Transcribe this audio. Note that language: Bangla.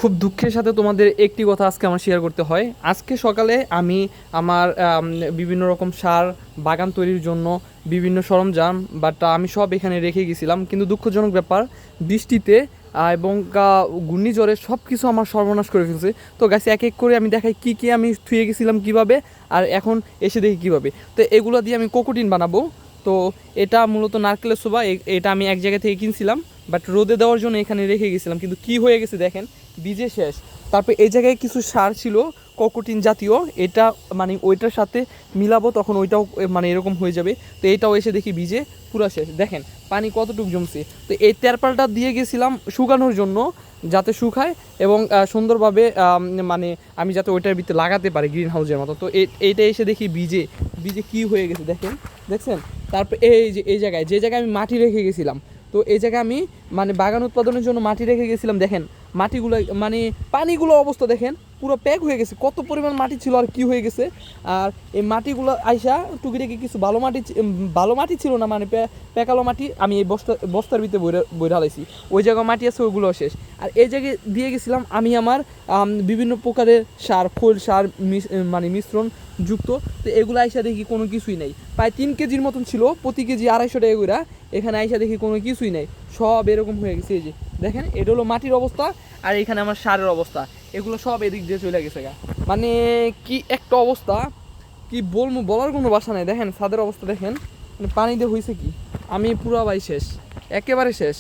খুব দুঃখের সাথে তোমাদের একটি কথা আজকে আমার শেয়ার করতে হয়। আজকে সকালে আমি আমার বিভিন্ন রকম সার বাগান তৈরির জন্য বিভিন্ন সরঞ্জাম আমি সব এখানে রেখে গেছিলাম, কিন্তু দুঃখজনক ব্যাপার বৃষ্টিতে এবং ঘূর্ণিঝড়ে সব কিছু আমার সর্বনাশ করে ফেলছে। তো গাছে এক এক করে আমি দেখাই কি কি আমি থুয়ে গেছিলাম কিভাবে, আর এখন এসে দেখি কিভাবে। তো এগুলো দিয়ে আমি কোকোটিন বানাবো। তো এটা মূলত নারকেলের ছোবা, এটা আমি এক জায়গা থেকে কিনছিলাম, বাট রোদে দেওয়ার জন্য এখানে রেখে গেছিলাম, কিন্তু কি হয়ে গেছে দেখেন, বীজে শেষ। তারপর এই জায়গায় কিছু সার ছিল কোকোটিন জাতীয়, এটা মানে ওইটার সাথে মিলাবো তখন ওইটাও মানে এরকম হয়ে যাবে। তো এইটাও এসে দেখি বীজে পুরা শেষ। দেখেন পানি কতটুকু জমছে। তো এই তেরপালটা দিয়ে গেছিলাম শুকানোর জন্য, যাতে শুকায় এবং সুন্দরভাবে মানে আমি যাতে ওইটার ভিতরে লাগাতে পারি গ্রিন হাউসের মতো। তো এইটা এসে দেখি বীজে বীজে কী হয়ে গেছে দেখেন, দেখছেন। তারপর এই যে এই জায়গায় যে জায়গায় আমি মাটি রেখে গেছিলাম, তো এই জায়গায় আমি মানে বাগান উৎপাদনের জন্য মাটি রেখে গেছিলাম, দেখেন মাটিগুলো মানে পানিগুলো অবস্থা দেখেন পুরো প্যাক হয়ে গেছে, কত পরিমাণ মাটি ছিল আর কি হয়ে গেছে। আর এই মাটিগুলো আইসা টুকিটাকি কিছু ভালো মাটি ছিল না, মানে প্যাকালো মাটি আমি এই বস্তার ভিতরে বইরা হালাইছি। ওই জায়গায় মাটি আছে ওইগুলো শেষ। আর এই জায়গায় দিয়ে গেছিলাম আমি আমার বিভিন্ন প্রকারের সার, খোল সার মানে মিশ্রণ যুক্ত। তো এগুলো আইসা দেখি কোনো কিছুই নেই, প্রায় 3 কেজির মতন ছিল, প্রতি কেজি 250 টাকা করে। এখানে আইসা দেখি কোনো কিছুই নেই, সব এরকম হয়ে গেছে। এই যে দেখেন এটা হলো মাটির অবস্থা, আর এখানে আমার সারের অবস্থা, এগুলো সব এদিক দিয়ে চলে গেছে গা। মানে কি একটা অবস্থা, কি বলবো, বলার কোনো ভাষা নাই। দেখেন ছাদের অবস্থা দেখেন, মানে পানি দিয়ে হয়েছে কি, আমি পুরো ভাই শেষ, একেবারে শেষ।